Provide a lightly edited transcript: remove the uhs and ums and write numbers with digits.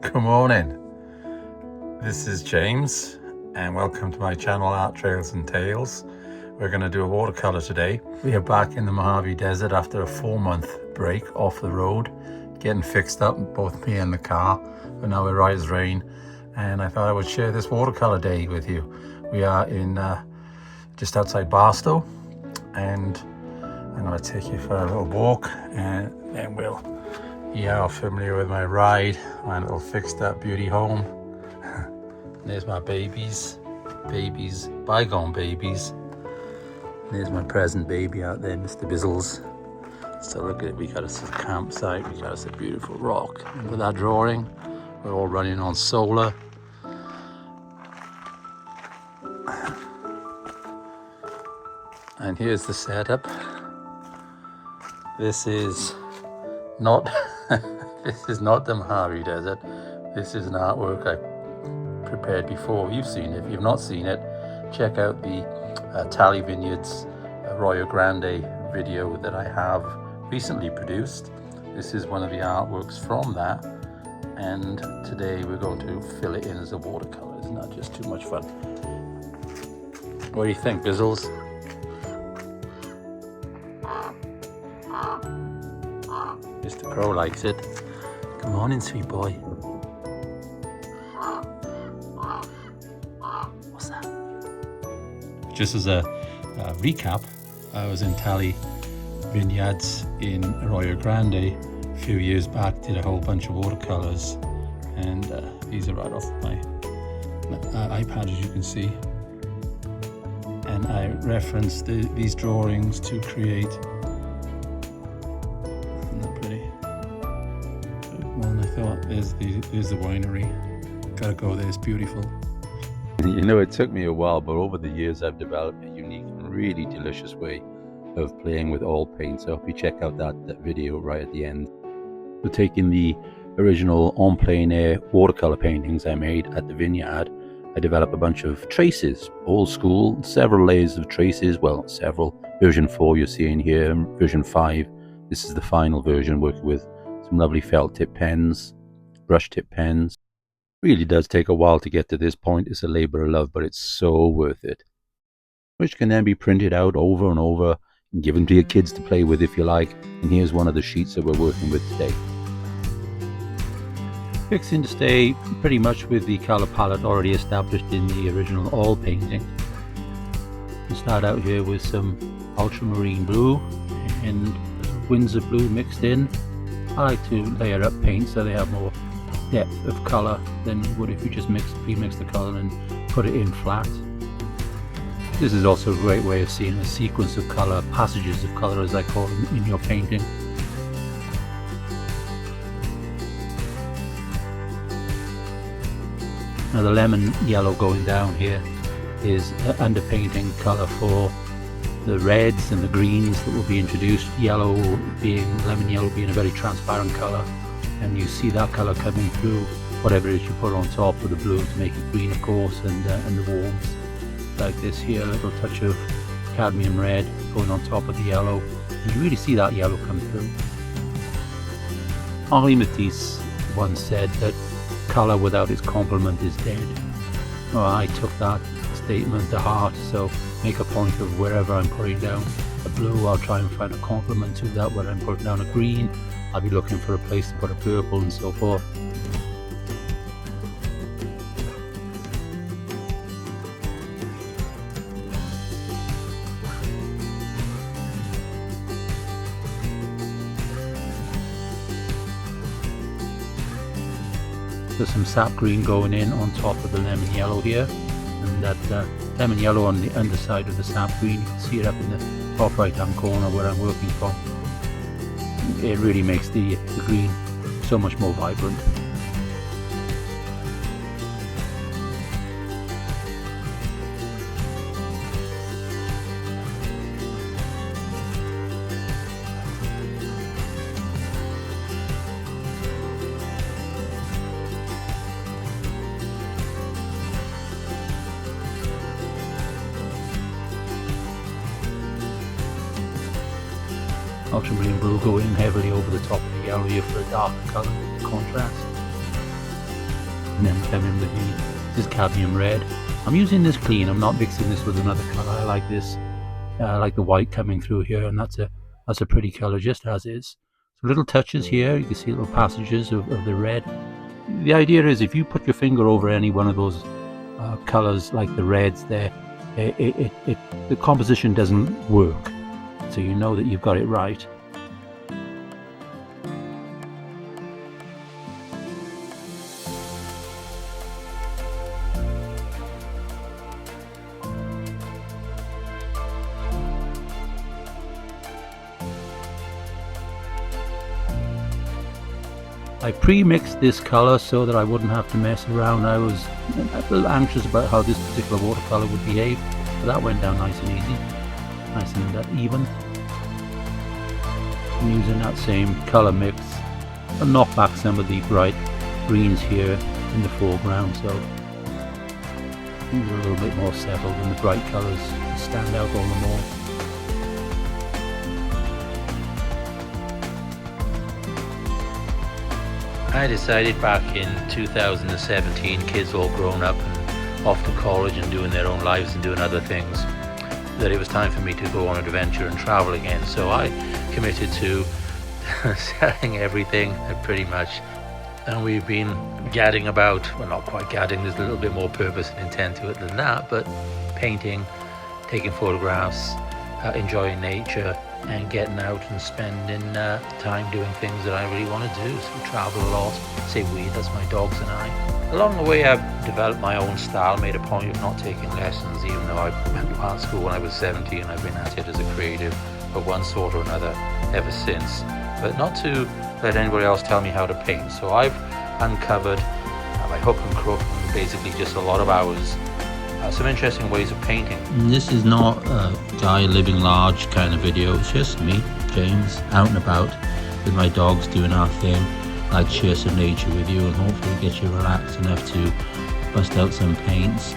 Good morning, this is James and welcome to my channel Art Trails and Tales. We're going to do a watercolor today. We are back in the Mojave Desert after a 4-month break off the road, getting fixed up, both me and the car, but now we're right as rain, and I thought I would share this watercolor day with you. We are in just outside Barstow, and I'm going to take you for a little walk, and then you are familiar with my ride, my little fixed up beauty home. There's my babies, bygone babies. There's my present baby out there, Mr. Bizzles. So look at it, we got us a campsite, we got us a beautiful rock. And with that drawing, we're all running on solar. And here's the setup. This is not this is not the Mojave Desert. This is an artwork I prepared before. You've seen it. If you've not seen it, check out the Talley Vineyards Arroyo Grande video that I have recently produced. This is one of the artworks from that, and today we're going to fill it in as a watercolor. Isn't that just too much fun? What do you think, Bizzles? Mr. Crow likes it. Come on in, sweet boy. What's that? Just as a recap, I was in Talley Vineyards in Arroyo Grande a few years back, did a whole bunch of watercolors, and these are right off my iPad, as you can see. And I referenced these drawings to create. And I thought, there's the winery. Gotta go there, it's beautiful. You know, it took me a while, but over the years I've developed a unique and really delicious way of playing with oil paint. So I hope you check out that video right at the end. We're taking the original en plein air watercolor paintings I made at the vineyard. I developed a bunch of traces, old school, several layers of traces. Well, not several. Version 4 you're seeing here, version 5. This is the final version, working with some lovely felt tip pens, brush tip pens. Really does take a while to get to this point. It's a labor of love, but it's so worth it. Which can then be printed out over and over and given to your kids to play with if you like. And here's one of the sheets that we're working with today. Fixing to stay pretty much with the color palette already established in the original oil painting. We start out here with some ultramarine blue and Windsor blue mixed in. I like to layer up paint so they have more depth of color than you would if you just pre-mix the color and put it in flat. This is also a great way of seeing a sequence of color, passages of color as I call them, in your painting. Now the lemon yellow going down here is underpainting color for the reds and the greens that will be introduced. Lemon yellow being a very transparent color, and you see that color coming through whatever it is you put on top of the blue to make it green, of course, and the warms. Like this here, a little touch of cadmium red going on top of the yellow. And you really see that yellow come through. Henri Matisse once said that color without its complement is dead. Well, I took that statement to heart, so make a point of wherever I'm putting down a blue, I'll try and find a complement to that. When I'm putting down a green, I'll be looking for a place to put a purple and so forth. There's some sap green going in on top of the lemon yellow here, and that lemon yellow on the underside of the sap green. You can see it up in the top right hand corner where I'm working from. It really makes the green so much more vibrant. Ultramarine blue going heavily over the top of the yellow here for a darker colour contrast. and then come in with this cadmium red. I'm using this clean. I'm not mixing this with another color. I like this. I like the white coming through here, and that's a pretty color just as is. So little touches here. You can see little passages of the red. The idea is if you put your finger over any one of those colors like the reds there, the composition doesn't work. So you know that you've got it right. I pre-mixed this color so that I wouldn't have to mess around. I was a little anxious about how this particular watercolor would behave, but that went down nice and easy, nice and even. I'm using that same color mix and knock back some of the bright greens here in the foreground, so these are a little bit more settled and the bright colors stand out all the more. I decided back in 2017, kids all grown up and off to college and doing their own lives and doing other things, that it was time for me to go on an adventure and travel again. So I committed to selling everything pretty much, and we've been gadding about, well, not quite gadding, there's a little bit more purpose and intent to it than that, but painting, taking photographs, enjoying nature, and getting out and spending time doing things that I really want to do. So travel a lot. Say we, that's my dogs and I. Along the way I've developed my own style, made a point of not taking lessons, even though I went to art school when I was 17. I've been at it as a creative of one sort or another ever since, but not to let anybody else tell me how to paint. So I've uncovered by hook and crook, and basically just a lot of hours, some interesting ways of painting. This is not a guy living large kind of video. It's just me, James, out and about with my dogs doing our thing. I'd share some nature with you and hopefully get you relaxed enough to bust out some paints.